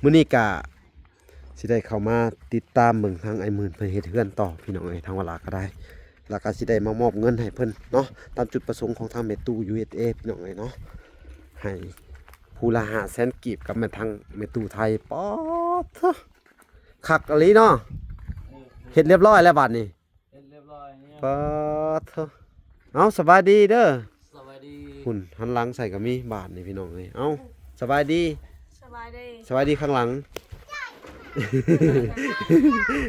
มื้อนี้ก็สิได้เข้ามาติดตามเบิ่งทางไอ้หมื่นเพิ่นเฮ็ดเฮือนต่อพี่น้องเอ้ยทางเวลาก็ได้แล้วก็สิได้มามอบเงินให้เพิ่นเนาะตามจุดประสงค์ของทางแม่ตู้ USA พี่น้องเอ้ยเนาะให้ผู้ละ500,000กีบกับแม่ทางแม่ตู้ไทยป๊อดเถอะคักอีหลีเนาะเฮ็ดเรียบร้อยแล้วบัดนี้เฮ็ดเรียบร้อยเนี่ยป๊อดเถอะเอ้าสบายดีเด้อสวัสดีหุ่นหันหลังใส่ก็มีบาทนี่พี่น้องเอ้ยเอ้าสบายดีสบายดีสบายดีข้างหลัง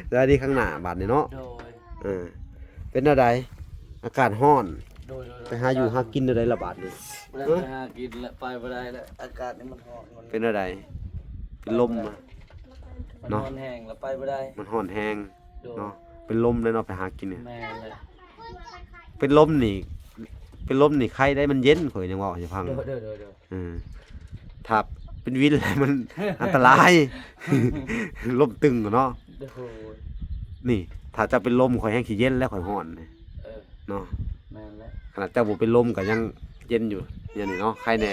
สบายดีข้างหน้าบาดนี่เนาะโดยเป็นอะไรอากาศร้อนโดยไปหาอยู่หากินอะไรละบาดนี่แล้วไปหากินแล้วไปบ่ได้แล้วอากาศนี่มันร้อนมันเป็นอะไรเป็นลมมาเนาะมันแห้งแล้วไปบ่ได้มันร้อนแห้งเนาะเป็นลมเลยเนาะไปหากินเนี่ยแม่เลยเป็นลมนี่ใครได้มันเย็นข่อยยังว่าจะพังเด้อถ้าเป็นวินอะไรมัน อันตราย ลมตึงเนาะนี่ถ้าจะเป็นลมข่อยแห้งขี้เย็นแล้วข่อยร้อนเนาะแม่นแล้วขนาดเจ้าบ่เป็นลมก็ยังเย็นอยู่อย่างนี้เนาะใครแน่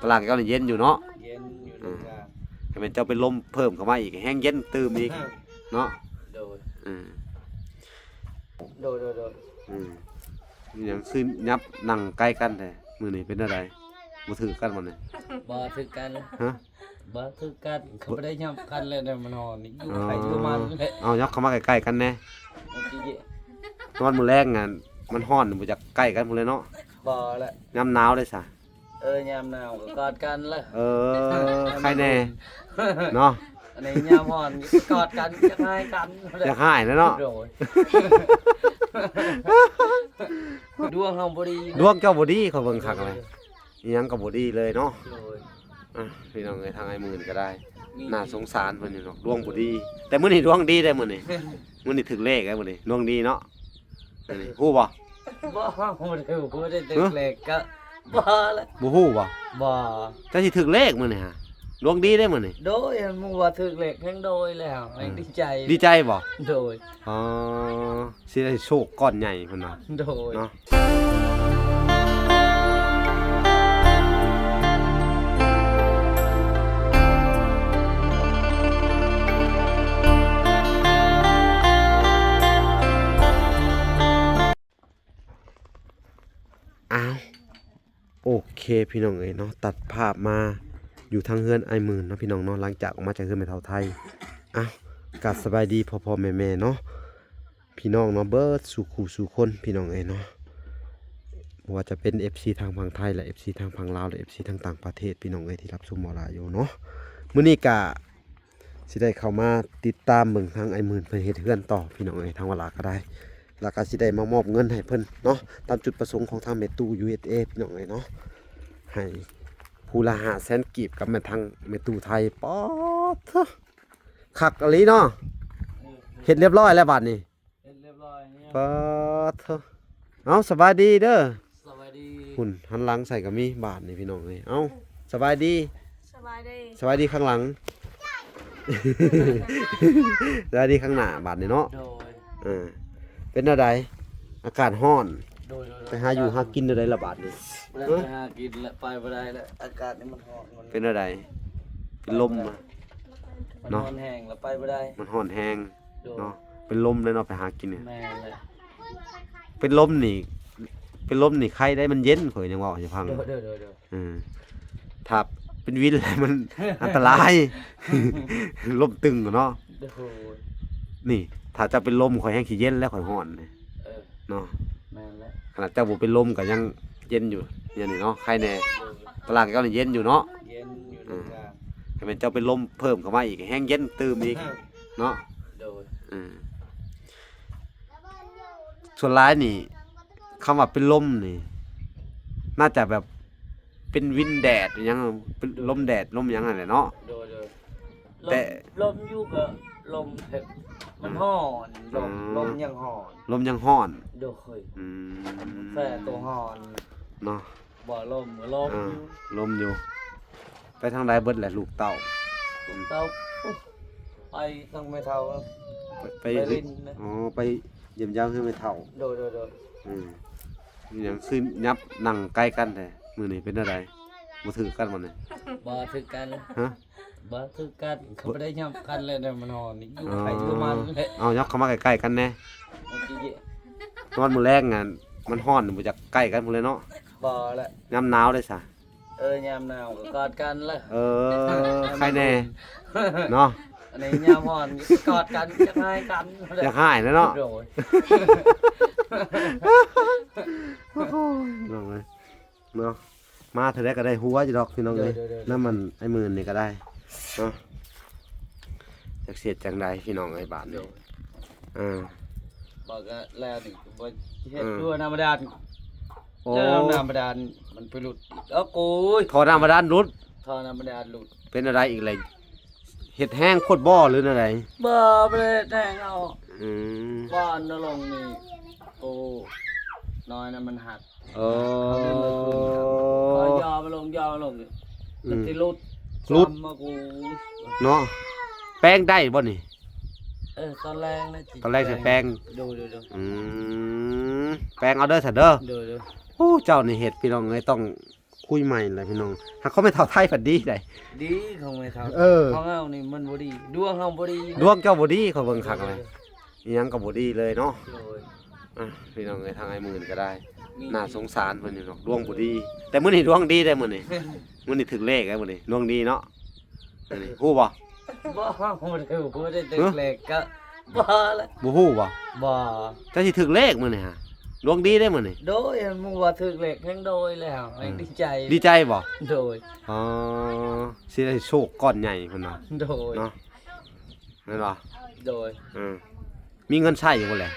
ตลาดก็เย็นอยู่เนาะเย็นอยู่นี่จ้ะถ้าเป็นเจ้าเป็นลมเพิ่มเข้ามาอีกแห้งเย็นตื่มอีกเนาะโดยโดยอย่างคือยับนั่งใกล้กันแท้มื้อนี้เป็นอะไรบ่ถือกันบ่เนี่ยบ่ถือกันฮะบ่ถือกันเขาบ่ได้ยับกันเลยเนี่ยมันฮ้อนนี่อยู่ไปอยู่มันแหละเอายับเข้ามาใกล้ๆกันแน่ตอนมื้อแรกงานมันร้อนบ่จักใกล้กันพุ่นเลยเนาะบ่แหละยามหนาวเลยซะยามหนาวก็กอดกันเลยใครแน่เนาะอันนี้ยามร้อนกอดกันจะให้กันอยากหายแล้วเนาะดวงเฮาบ่ดีดวงเจ้าบ่ดีเขาเบิ่งคักเลยอีหยังก็บ่ดีเลยเนาะพี่น้องเอ้ยทางไอ้หมื่นก็ได้น่าสงสารเพิ่นนี่เนาะดวงบ่ดีแต่มื้อนี้ดวงดีได้มื้อนี้มื้อนี้ถึงเลขได้มื้อนี้ดวงดีเนาะนี่ฮู้บ่บ่ได้ถึงเลขก็บ่ละบ่ฮู้บ่จะสิถึงเลขมื้อนี้ฮะดวงดีได้มื้อนี้โดยมึงว่าถึงเลขแห่งโดยแล้วดีใจบ่โดยสิได้โชคก้อนใหญ่เพิ่นว่าโดยเนาะโอเคพี่น้องเอ้ยเนาะตัดภาพมาอยู่ทางเฮือนไอ้หมื่นเนาะพี่น้องเนาะหลังจากออกมาจากเฮือนแม่เฒ่าไทยกราบสบายดีพ่อๆแม่ๆเนาะพี่น้องเนาะเบิดสู่คู่สู่คนพี่น้องเอ้ยเนาะบ่ว่าจะเป็น FC ทางฝั่งไทยและ FC ทางฝั่งลาวและ FC ทางต่างประเทศพี่น้องเอ้ยที่รับชมบ่หลายอยู่เนาะมื้อนี้ก็สิได้เข้ามาติดตามเบิ่งทางไอ้หมื่นเพิ่นเฮ็ดเฮือนต่อพี่น้องเอ้ยทางเวลาก็ได้แล้วก็สิได้มามอบเงินให้เพิ่นเนาะตามจุดประสงค์ของทางแม่ตู้ USA พี่น้องเอ้ยเนาะให้ผู้ละ500,000กีบกับแม่ทางแม่ตู้ไทยป๊อดเถอะคักอีหลีเนาะเฮ็ดเรียบร้อยแล้วบัดนี้เฮ็ดเรียบร้อยเนี่ยป๊อดเถอะเอ้าสบายดีเด้อสวัสดีหุ่นหันหลังใส่ก็มีบาทนี่พี่น้องเอ้ยเอ้าสบายดีสบายดีสบายดีข้างหลัง สบายดีข้างหน้าบาทนี่เนาะโดยเป็นอะไรอากาศร้อนโดยไปหาอยู่หากินอะไรละบาทนี่แล้วไปหากินแล้วไปบ่ได้แล้วอากาศนี่มันร้อนเป็นอะไรเป็นลมเนาะมันแห้งแล้วไปบ่ได้มันร้อนแห้งเนาะเป็นลมเลยเนาะไปหากินเนี่ยแม่เลยเป็นลมนี่ใครได้มันเย็นข่อยยังว่าจะพังเด้อถ้าเป็นวินอะไรมัน อันตราย ลมตึงเนาะนี่ถ้าจะเป็นลมข่อยแห้งขี้เย็นแล้วข่อยร้อนเนาะแม่นแล้วขนาดเจ้าบ่เป็นลมก็ยังเย็นอยู่อย่างนี้เนาะใครแน่ตลาดก็เย็นอยู่เนาะเย็นอยู่นี่จ้ะถ้าเป็นเจ้าเป็นลมเพิ่มเข้ามาอีกแห้งเย็นตื่มอีกเนาะโดยส่วนร้ายนี่คำว่าเป็นลมนี่น่าจะแบบเป็นวินแดดยังเป็นลมแดดลมยังอะไรเนาะโดยแต่ลมอยู่ก็ลมมันร้อนลมยังร้อนโดยแต่ตัวร้อนเนาะบ่ลมอยู่ไปทางใดเบิดแหละลูกเต่าไปทางไม่เท่าไปลิ้นไปเยี่ยมยามคือไม่เท่าโดยอย่างคือยับนั่งใกล้กันแท้มื้อนี้เป็นอะไรบ่ถือกันบ่เนี่ยบ่ถือกันฮะ บ่คือกันเขาบ่ได้ยำกันเลยนะมันนอนนี่อยู่ไผอยู่มันเลย เอายักเข้ามาใกล้ๆกันแน่ เมื่อกี้ นอนมื้อแรกงานมันฮ้อนบ่จักใกล้กันพุ่นเลยเนาะ บ่ละ ยามหนาวเลยซะ ยามหนาวก็กอดกันละ ใครแน่เนาะ อันนี้ยามฮ้อนกอดกันจะให้กัน อยากหายแล้วเนาะ โดย น้องเอ้ยเนาะมาเท่าใดก็ได้หัวอยู่ดอกพี่น้องเอ้ยน้ำมันไอ้หมื่นนี่ก็ได้เนาะจักเสียดจังใดพี่น้องเอ้ยบาทนี่บอกก็แล้วนี่บ่เฮ็ดด้วยธรรมดา โอ้ แล้วธรรมดามันไปหลุดกูย ทอน้ำบาดาลรุด ทอธรรมดาหลุด เป็นอะไรอีกเลยเห็ดแห้งโคตรบ่อหรืออะไร บ่ไปเลยแทงเอา อืม บ้านนลงนี่โอ้น้อยนะมันหัก โอ้ พอยอมาลงมันสิหลุด รุด ซ้ำมากู เนาะแป้งได้บ่นี่ ตอนแรกนะจิ ตอนแรกใส่แป้ง ดู อืมแป้งเอาเด้อซะเด้อ ดู โอ้เจ้านี่เห็ดพี่น้องเอ้ยต้องคุยใหม่เลยพี่น้องหากเขาไม่เท่าไทยผัดดีได้ ดีของไม่เท่า เออ ของเฮานี่มันบ่ดีดวงเฮาบ่ดี ดวงเจ้าบ่ดีเขาเบิ่งคักเลยอิหยังก็บ่ดีเลยเนาะ โดย พี่น้องเอ้ยทางไอ้หมื่นก็ได้ น่าสงสารเพิ่นอยู่ดอกดวงบ่ดี แต่มื้อนี้ดวงดีได้มื้อนี้ มื้อนี้ถึงเลขแล้วมื้อนี้ดวงดีเนาะมื้อนี้ฮู้บ่ บ่ได้ตึกเล็กก็บ่ละ บ่ฮู้บ่ บ่ เจ้าสิถึงเลขมื้อนี้ฮะดวงดีได้มื้อนี้ โดยมึงว่าถึกเล็กแห่งโดยแล้วแห่งดีใจ ดีใจบ่ โดย อ๋อสิได้โชคก้อนใหญ่พุ่นน่ะ โดย เนาะแม่นบ่ โดย มีเงินใช้อยู่บ่แหละ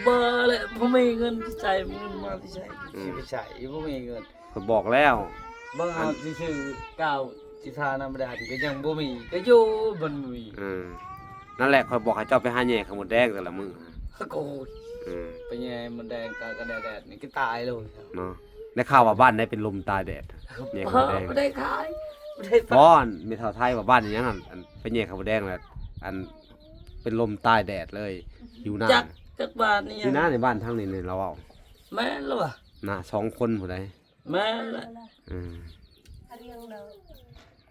บ่เลยบ่มีเงินที่ใจมึงมาที่ใช้สิไปใช้บ่มีเงิน ก็บอกแล้ว บ่เอาสิซื้อก้าวสิทาธรรมดาที่ก็ยังบ่มีก็อยู่บ่มี นั่นแหละข่อยบอกให้เจ้าไปหาแหย่ขาวหมดแดงแต่ละมื้อ โอ้ยไปแย่มันแดงกะแดดนี่ก็ตายเลย เนาะได้ข่าวว่าบ้านได้เป็นลมตายแดดแหย่ขาวหมดแดง บ่ได้ขายบ่ได้ บ้อนมีเท่าไทยว่าบ้านอย่างนั้นอันเป็นแหย่ขาวหมดแดงแหละอันเป็นลมตายแดดเลยอยู่หน้า จักบ้านนี่ อยู่หน้าในบ้านทั้งนี้นี่เราเอา แม่นแล้วว่ะ น่ะ2คนผู้ใด แม่นละ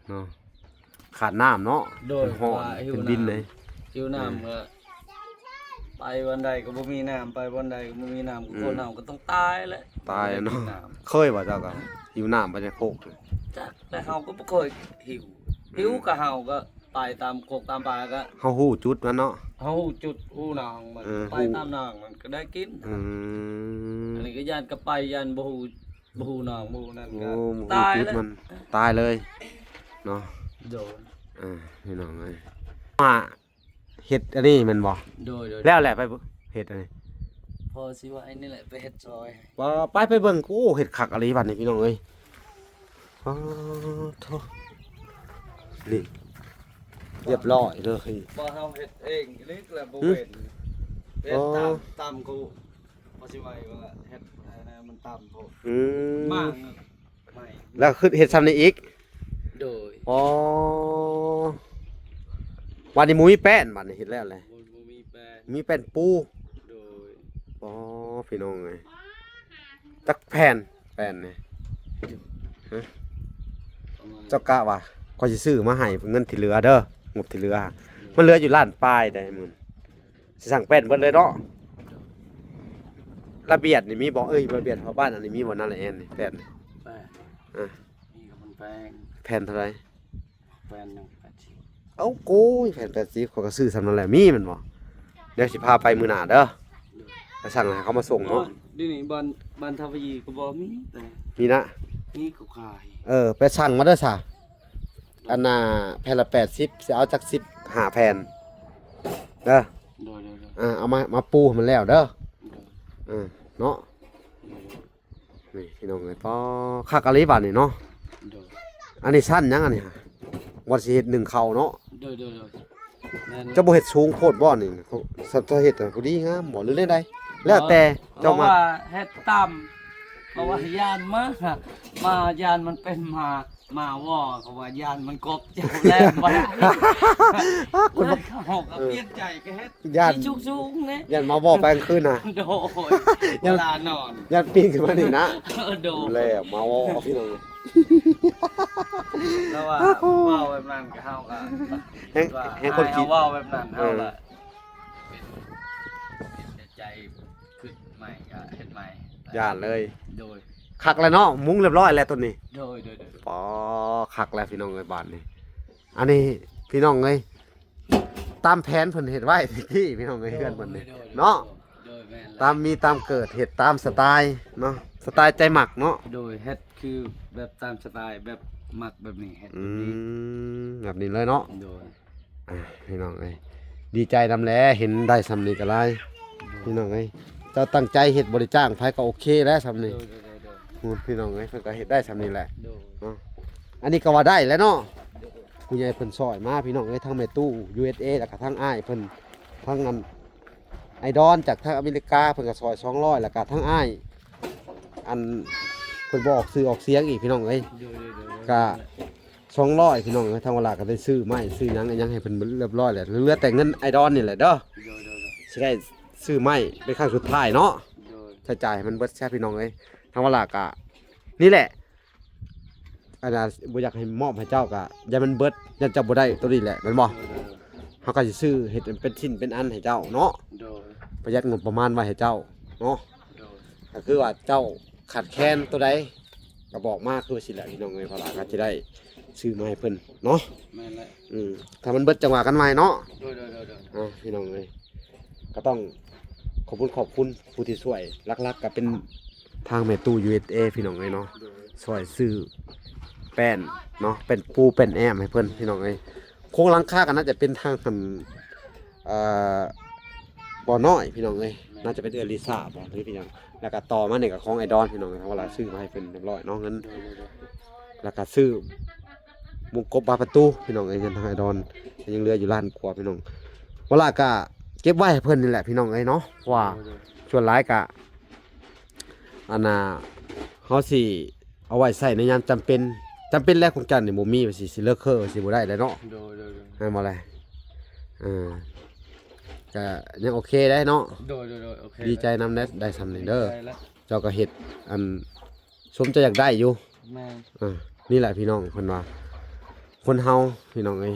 เนาะขาดน้ำเนาะ โดย เป็นห้อนเป็นดินเลย หิวน้ำก็ไปวันใดก็บ่มีน้ำไปวันใดก็บ่มีน้ำก็คนเฮาก็ต้องตายแหละ ตายเนาะเคยว่าเจ้าก็อยู่น้ำไปในโคก จักแต่เฮาก็บ่เคยหิวก็เฮาก็ไปตามโคกตามป่าก็ เฮาฮู้จุดมันเนาะ เฮาจุดหูนางมันไปตามนางมันก็ได้กิน อันนี้ก็ย่านก็ไปย่านบ่ฮู้นางบ่ฮู้นั่น โอ้ ก็ หมู ตาย จุด แล้ว มันตายเลยเนาะ โดน พี่น้องเอ้ยมาเฮ็ดอันนี้แมันบ่ โดย แล้วแหละไปเฮ็ดอันนี้ พอสิว่าไอ้นี่แหละไปเฮ็ดซอย ไปเบิ่งโอ้เฮ็ดคักอะไรบัดนี้พี่น้องเอ้ยอ๋อโธ่นี่เรียบร้อยเลย บ่เฮาเฮ็ดเองลึกแล้วบ่เว้นเฮ็ดตามกูพอสิว่าว่าเฮ็ดอันนั้นมันตามโพด มากไม่ แล้วคือเฮ็ดซ้ำนี้อีก โดย อ๋อวันนี้หมูมีแป้นบัดนี้เฮ็ดแล้วแหละ บ่มีแปล มีแป้นปู โดย อ๋อพี่น้องเอ้ยจักแผ่นแป้นนี่ ประมาณ เจ้ากะว่าก็สิซื้อมาให้เงินที่เหลือเด้องบที่เหลือมันเหลืออยู่ล้านปลายได้มื้อสิสั่งแป้นเบิดเลยเนาะระเบียดนี่มีบ่ระเบียดชาวบ้านอันนี้มีบ่นั่นแหละแอนนี่แป้นนี่ แปล มีกับมันแปลง แผ่นเท่าไหร่ แปลงหนึง80 เอ้าโก้ยแผ่น80เขาก็ซื้อสำนั้นแหละมีแมันบ่เดี๋ยวสิพาไปมื้อหน้าเด้อไปสั่งให้เขามาส่งเนาะ ดินี่บ้านทาวยีก็บ่มีแต่ มีนะ นี่ก็ขาย ไปสั่งมาเด้อซะอันน่ะแผ่นละ80สิเอาจัก10 5แผ่นเด้อ โดย เอามาปูให้มันแล้วเด้อเนาะนี่พี่น้องเอ้ยปอคักอะลีบาดนี่เนาะ โดย อันนี้สั้นยังอันนี้ฮะวันสิเฮ็ด1เข้าเนาะ โดยนั่น เจ้าบ่เฮ็ดสูงโพดบ่นี่เขาสัตว์เฮ็ดน่ะผู้ดีงามบ่หรือได้แล้วแต่เจ้ามา เฮ็ดต่ำเพราะว่ายานมายานมันเป็นมา มาว่าเขาว่ายานมันกบเจ้าแรกมาคนเขาหอกเปลี่ยนใจก็เฮ็ด ย่าน ชุกชุกเนี่ย ย่านมาบอกไปกลางคืนน่ะ โดยเวลานอน ย่านปีนขึ้นมานี่นะ โดย แล้วมาบอกพี่น้อง แล้วว่าว่าแบบนั้นก็เฮาก็ ให้คนคิด ว่าแบบนั้นเฮาก็เป็นใจขึ้นใหม่ก็เฮ็ดใหม่ ย่านเลย โดย คักแล้วเนาะมุ้งเรียบร้อยแล้วตัวนี้ โดย ปอคักแล้วพี่น้องเอ้ยบ้านนี้อันนี้พี่น้องเอ้ยตามแผนเพิ่นเฮ็ดไว้ที่พี่น้องเอ้ยเฮือนเพิ่นนี่เนาะ โดยแม่น ตามมีตามเกิดเฮ็ดตามสไตล์เนาะสไตล์ใจหมักเนาะ โดยเฮ็ดคือแบบตามสไตล์แบบมักแบบนี้เฮ็ด อืมแบบนี้เลยเนาะ โดย อ่ะพี่น้องเอ้ยดีใจนำแลเห็นได้สำนี้ก็หลายพี่น้องเอ้ยเจ้าตั้งใจเฮ็ดบริจ้างไผก็โอเคแล้วสำนี้พี่น้องเอ้ยเพิ่นก็เฮ็ดได้สำนี้แหละ โดย เนาะอันนี้ก็ว่าได้แล้วเนาะผู้ใหญ่เพิ่นซอยมาพี่น้องเอ้ยทั้งแม่ตู้ USA แล้วก็ทั้งอ้ายเพิ่นทั้งอันไอดอนจากทางอเมริกาเพิ่นก็ซอย200แล้วก็ทั้งอ้ายอันเพิ่นบ่ออกซื้อออกเสียงอีกพี่น้องเอ้ย ก็200พี่น้องเอ้ยทางเวลาก็ได้ซื้อไม้ซื้อหยังอันหยังให้เพิ่นเรียบร้อยแล้วเหลือแต่เงินไอดอนนี่แหละเด้อสิได้ซื้อไม้เป็นครั้งสุดท้ายเนาะใช้จ่ายให้มันเบิดแซ่พี่น้องเอ้ยทางเวลาก็นี่แหละอันน่ะบ่อยากให้มอบให้เจ้าก็อย่ามันเบิดอย่าเจ้าบ่ได้ตัวนี้แหละแม่นบ่เฮาก็สิซื้อเฮ็ดเป็นชิ้นเป็นอันให้เจ้าเนาะประหยัดงบประมาณไว้ให้เจ้าเนาะก็คือว่าเจ้าขาดแคลนตัวใดก็บอกมาคือสิแหละพี่น้องเอ้ยเพราะว่าก็สิได้ซื้อมาให้เพิ่นเนาะ แม่นแล้ว ถ้ามันเบิดจังหวะกันใหม่เนาะ โดย พี่น้องเอ้ยก็ต้องขอบคุณผู้ที่ช่วยหลักๆก็เป็นทางแม่ตู้ USA พี่น้องเอ้ยเนาะช่วยซื้อแป้นเนาะเป็นปูเป็นแอมให้เพิ่นพี่น้องเอ้ยโครงหลังคาก็น่าจะเป็นทางบ่อน้อยพี่น้องเอ้ยน่าจะเป็นลิซ่าบ่หรือพี่น้องแล้วก็ต่อมาเนี่ยก็ของไอดอนพี่น้องเอ้ยเวลาซื้อมาให้เพิ่นเรียบร้อยเนาะเงินแล้วก็ซื้อมุงกบบานประตูพี่น้องเอ้ยเงินทางไอดอนยังเหลืออยู่ล้านกว่าพี่น้องเวลาก็เก็บไว้ให้เพิ่นนี่แหละพี่น้องเอ้ยเนาะเพราะว่าส่วนหลายก็อันน่ะเฮาสิเอาไว้ใช้ในยามจำเป็นแล้วของจันนี่บ่มีว่าสิเลิกสิบ่ได้แล้วเนาะ โดย ให้มาเลยก็ยังโอเคได้เนาะ โดยโอเค ดีใจนำได้สำเร็จเด้อ ได้แล้ว เจ้าก็เฮ็ดอันสมใจอยากได้อยู่ แม่ นี่แหละพี่น้องคนว่าคนเฮาพี่น้องเอ้ย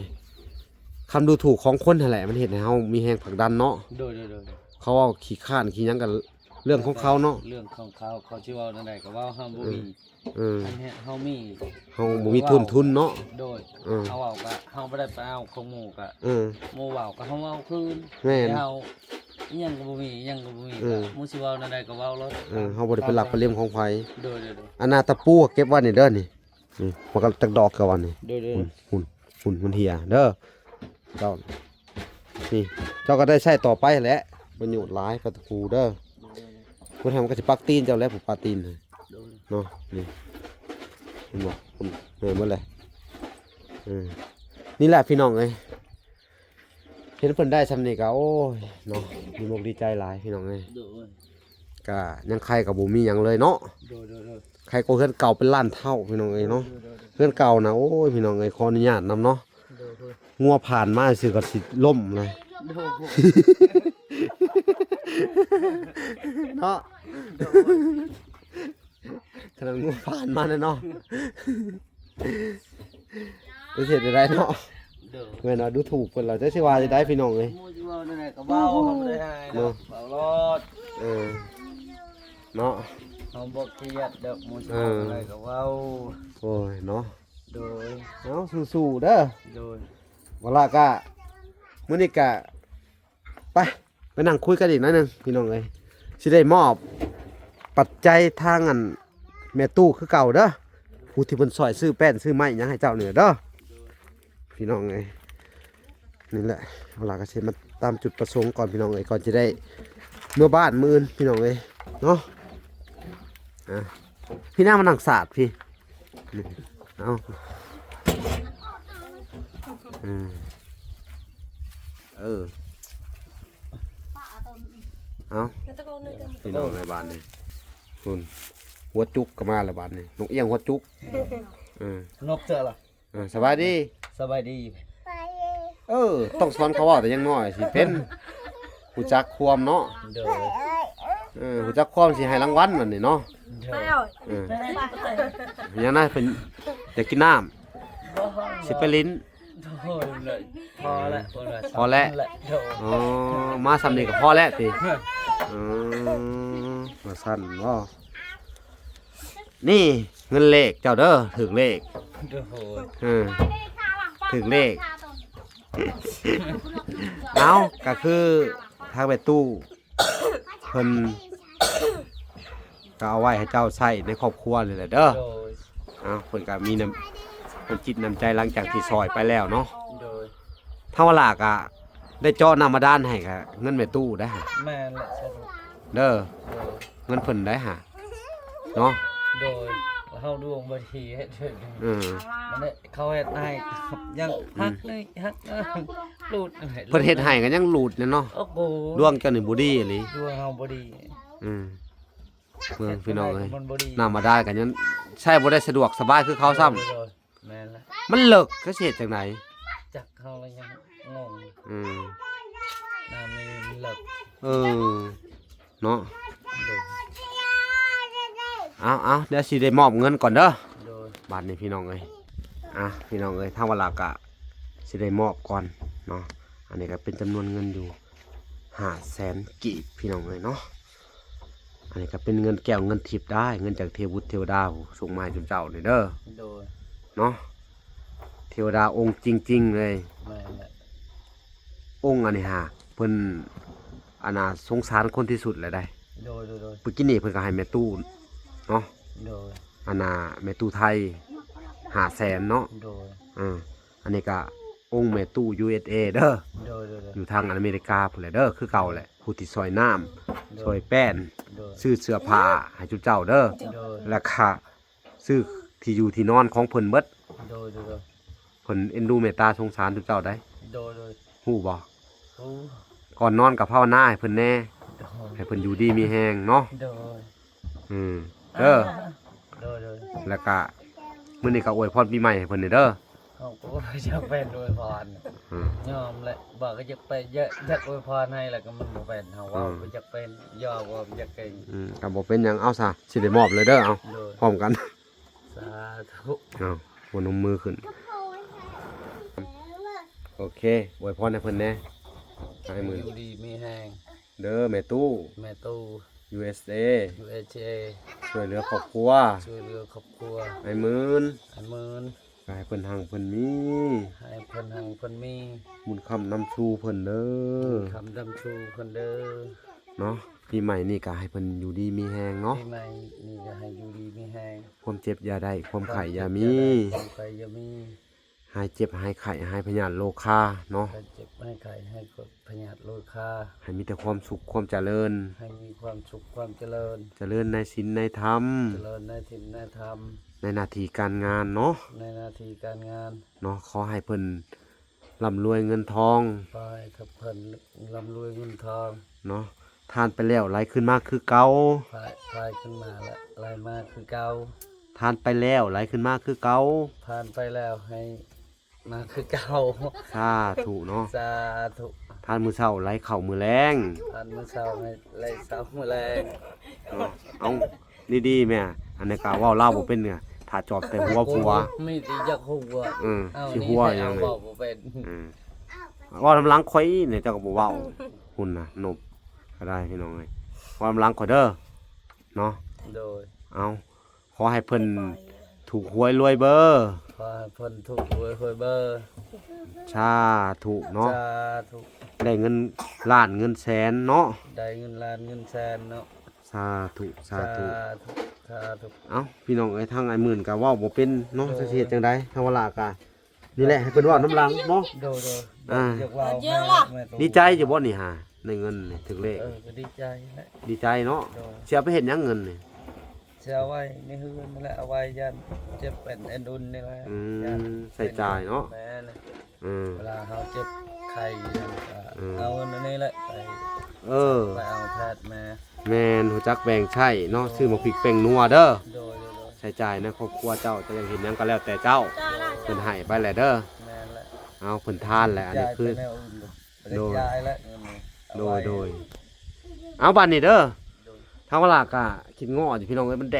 คำดูถูกของคนนั่นแหละมันเฮ็ดให้เฮามีแรงผลักดันเนาะ โดย เขาเอาขี้ข้านขี้หยังกันเรื่องของเขาเนาะ เรื่องของเขาชื่อว่านั่นใดก็ว่าเฮาบ่มี เออ อันนี้เฮามี เฮาบ่มีทุนเนาะ โดย เออ เฮาเว้าก็เฮาบ่ได้ไปเอาของหมู่ก็ เออ หมู่เว้าก็เฮาเว้าคืน แม่น เฮาอิหยังก็บ่มีอิหยังก็บ่มี เออ หมู่สิเว้านั่นใดก็เว้าเลย เฮาบ่ได้เป็นหลักเป็นเหลี่ยมของไผ โดย อันน่ะตะปูเก็บไว้นี่เด้อนี่มันก็ตักดอกกับวันนี่ โดย หุ่นมันเหียเด้อเจ้านี่เจ้าก็ได้ใช้ต่อไปแหละประโยชน์หลายกับตะปูเด้อผู้ทำก็จะปักตีนเจ้าแล้วผมปาตีนเลยเนาะนี่เห็นบ่ผมเหนื่อยหมดเลยนี่แหละพี่น้องเอ้ยเห็นเพิ่นได้สำนี่ก็โอ้ยเนาะดีมกดีใจหลายพี่น้องเอ้ย โดย ก็ยังใครกับบ่มีหยังเลยเนาะ โดย ใครก็เพื่อนเก่าเป็นล้านเท่าพี่น้องเอ้ยเนาะเพื่อนเก่านะโอ้ยพี่น้องเอ้ยขออนุญาตนำเนาะงัวผ่านมาสิก็สิล่มเลยเนาะขนาดงัวผ่านมาเลยเนาะรู้สึกได้เนาะเมื่อเราดูถูกคนเราจะสิว่าจะได้พี่น้องเอ้ย หมู่สิเว้านั่นใดก็เว้าเฮาบ่ได้ให้เนาะเว้ารอด เนาะ เฮาบ่เครียดดอกหมู่สิเว้านั่นใดก็เว้า โอ้ยเนาะ โดย เอาสู้ๆเด้อ โดย เวลาก็มื้อนี้ก็ไปนั่งคุยกันอีกหน่อยหนึงพี่น้องเอ้ยสิได้มอบปัจจัยทางอันแม่ตู้คือเก่าเด้อผู้ที่เพิ่นซอยซื้อแป้นซื้อไม้หยังให้เจ้าเนี่ยเด้อพี่น้องเอ้ยนี่แหละเวลาก็สิมาตามจุดประสงค์ก่อนพี่น้องเอ้ยก่อนจะได้เมื่อบ้านมื้ออื่นพี่น้องเอ้ยเนาะพี่หน้ามานั่งศาสตร์พี่นี่เอาเอาพี่น้องในบ้านนี่คุณหัวจุกก็มาแล้วบ้านนี่นกเอี้ยงหัวจุก นบเจอล่ะ สบายดี สบายดี ต้องสอนเขาเว้าแต่ยังน้อยสิเป็นฮู้จักความเนาะ โดย ฮู้จักความสิให้รางวัลนั่นนี่เนาะ โด ไป ย เอา เออยังน่าเพิ่นอยากกินน้ำสิไปลิ้น โดยเลยพอแล้ว พอแล้ว โดย อ๋อมาซ้ำนี่ก็พอแล้วติมาสั่นบ่นี่เงินเลขเจ้าเด้อถึงเลข โดย ถึงเลข เอาก็คือทางไปตู้เพิ่นก็เอาไว้ให้เจ้าใช้ในครอบครัวเลยแหละเด้อ โดย เอาเพิ่นก็มีน้ำเพิ่นจิตน้ำใจหลังจากที่ซอยไปแล้วเนาะ โดย ถ้าว่าลากอะได้เจาะน้ำมาด้านให้ก็เงินแม่ตู้ได้หา แม่นแหละใช่ เด้อ โดย เงินเพิ่นได้หาเนาะ โดยเฮาดวงบ่ทีเฮ็ดถึง ม มันได้เขาเฮ็ดให้ยังฮักนี่ฮักรูด เพิ่นเฮ็ดให้ก็ยังหลุดเนี่ยเนาะ โอ้โห ดวงเจ้านี่บ่ดีอีหลี ดวงเฮาบ่ดี อืมเมืองพี่น้องเอ้ย มันบ่ดี น้ำมาได้ก็ยังใช้บ่ได้สะดวกสบายคือเขาซ้ำ โดยแม่นละ มันเลิกก็สิเฮ็ดจังได จักเขาแล้วยังงง อืม น้ำนี่มันเลิก เนาะ โดย เอาเดี๋ยวสิได้มอบเงินก่อนเด้อ โดย บาทนี้พี่น้องเอ้ยพี่น้องเอ้ยทางเวลากะสิได้มอบก่อนเนาะอันนี้ก็เป็นจำนวนเงินอยู่500,000กีบพี่น้องเอ้ยเนาะอันนี้ก็เป็นเงินแก้วเงินทิพย์ได้เงินจากเทวุฒิเทวดาส่งมาให้จุเจ้านี่เด้อ โดย เนาะเทวดาองค์จริงๆเลย แม่นละ องค์อันนี้ฮะเพิ่นสงสารคนที่สุดเลยได้ โดย เมื่อกี้นี่เพิ่นก็ให้แม่ตู้เนาะ โดย แม่ตู้ไทย500,000เนาะ โดย อันนี้ก็องค์แม่ตู้ USA เด้อ โดย อยู่ทางอเมริกาพุ่นแหละเด้อคือเก่าแหละผู้ที่ซอยน้ำซอยแป้น โดย ซื้อเสื้อผ้าให้จุเจ้าเด้อ โดย ราคาซื้อที่อยู่ที่นอนของเพิ่นเบิด โดย เพิ่นเอ็นดูเมตตาสงสารจุเจ้าได้ โดย ฮู้บ่ โอ้ ก่อนนอนกับภาวนาให้เพิ่นแน่ โดย ให้เพิ่นอยู่ดีมีแฮงเนาะ โดย เด้อ โดย แล้วก็มื้อนี้ก็อวยพรปีใหม่ให้เพิ่นเด้อ เขาก็จะเป็นอวยพร อืม ยอมแหละบอกก็จะเป็นเยอะอยากอวยพรให้แหละก็มันบ่เป็นเฮาว่าบ่อยากเป็นยอมว่าอยากเก่ง ก็บ่เป็นหยังเอาซะสิได้มอบเลยเด้อเอา โดย พร้อมกัน สาธุ เอาหัวนมมือขึ้น โอเคอวยพรให้เพิ่นแน่ให้มื้อ อยู่ดีมีแห้ง เด้อแม่ตู้ แม่ตู้ USA USA ช่วยเหลือครอบครัว ช่วยเหลือครอบครัว ให้หมื่น ให้หมื่น ก็ให้เพิ่นหังเพิ่นมี ให้เพิ่นหังเพิ่นมี บุญคำนำชูเพิ่นเด้อ คำดำชูเพิ่นเด้อ เนาะปีใหม่นี่ก็ให้เพิ่นอยู่ดีมีแฮงเนาะ ปีใหม่นี่ก็ให้อยู่ดีมีแห้ง ความเจ็บอย่าได้ความไข้อย่ามี ความไข้อย่ามี หายเจ็บหายไข้หายพยาธิโรคาเนาะ ให้เจ็บให้ไข้ให้กดพยาธิโรคา ให้มีแต่ความสุขความเจริญ ให้มีความสุขความเจริญ เจริญในศีลในธรรม เจริญในถิ่นในธรรม ในหน้าที่การงานเนาะ ในหน้าที่การงาน เนาะขอให้เพิ่นร่ำรวยเงินทอง ไปทับเพิ่นร่ำรวยเงินทอง เนาะทานไปแล้วไหลขึ้นมาคือเก่า พายขึ้นมาและไหลมาคือเก่า ทานไปแล้วไหลขึ้นมาคือเก่า ผ่านไปแล้วให้มาคือเก่า สาธุเนาะ สาธุ ทานมื้อเช้าไหลเข้ามื้อแรง ผ่านมื้อเช้าให้ไหลเช้ามื้อแรง เอาดีๆแม่อันนี้ก็เว้าเล่าบ่เป็นเนี่ยถ้าจอบแต่หัวผัว มีแต่อยากหัว เอา สิ นี่ หัว ให้ หยั เอา ง บอกบ่เป็น ว่าลำลังข่อยเนี่ยเจ้าก็บ่เว้าหุ่นน่ะนบก็ได้พี่น้องเอ้ยว่าลำลังข่อยเด้อเนาะ โดย เอาขอให้เพิ่นถูกหวยรวยเบอร์ ขอให้เพิ่นถูกหวยหวยเบอร์ ชาถูกเนาะ สาธุ ได้เงินล้านเงินแสนเนาะ ได้เงินล้านเงินแสนเนาะ สาธุสาธุ สาธุ เอ้าพี่น้องเอ้ยทางไอ้หมื่นก็เว้าบ่เป็นเนาะจะสิเฮ็ดจังได๋ทางเวลากะนี่แหละให้เพิ่นเว้าน้ำหลังเนาะ โดย อ่า อยากเว้าแม่ตู้ ดีใจอยู่บ่นี่ฮะได้เงินนี่ถึงเลข ก็ดีใจแหละ ดีใจเนาะ โดย สิเอาไปเฮ็ดหยังเงินนี่ จะเอาไว้ในเฮือนนั่นแหละเอาไว้ยันเจ็บเป็นเอ็นดุนนี่แหละยัน ใส่จ่ายเนาะ แม่น อืม เวลาเขาเจ็บไข้ยันก็ อืม เอาอันนี้แหละไป เออ ไปเอาแพทย์มา แม่นฮู้จักแบ่งใช้เนาะซื้อมาพริกแป้งนัวเด้อ โดย ใส่ จ่ายในครอบครัวเจ้าจะยังเห็นหยังก็แล้วแต่เจ้า จ้าล่ะ เพิ่นให้ไปแหละเด้อ แม่นละ เอาเพิ่นทานแหละอันนี้คือ จ่ายไปแนวอื่นโดยจ่ายแล้วเงินนี่เอา โด ไว้ ยโดยเอาบัดนี้เด้อ โดย ทางเวลากะคิดง้ออยู่พี่น้องเอ้ยมันแ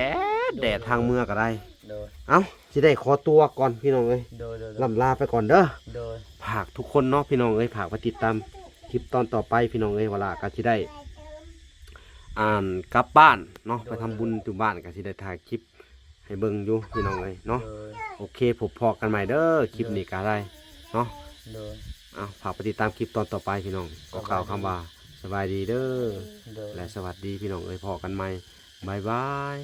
ดดทางเมืองก็ได้ โดย เอาสิได้ขอตัวก่อนพี่น้องเอ้ย โดยโดย ล่ำลาไปก่อนเด้อ โดย ฝากทุกคนเนาะพี่น้องเอ้ยฝากไปติดตามคลิปตอนต่อไปพี่น้องเอ้ยเวลาก็สิได้อ่านกลับบ้านเนาะไปทำบุญถึงบ้านก็สิได้ถ่ายคลิปให้เบิ่งอยู่พี่น้องเอ้ยเนาะ โดย โอเคพบพอกันใหม่เด้อคลิปนี้ก็ได้เนาะ โดย เอาฝากไปติดตามคลิปตอนต่อไปพี่น้องก็กล่าวคำว่าสบายดีเด้อ โดย และสวัสดีพี่น้องเอ้ยพอกันใหม่บายบาย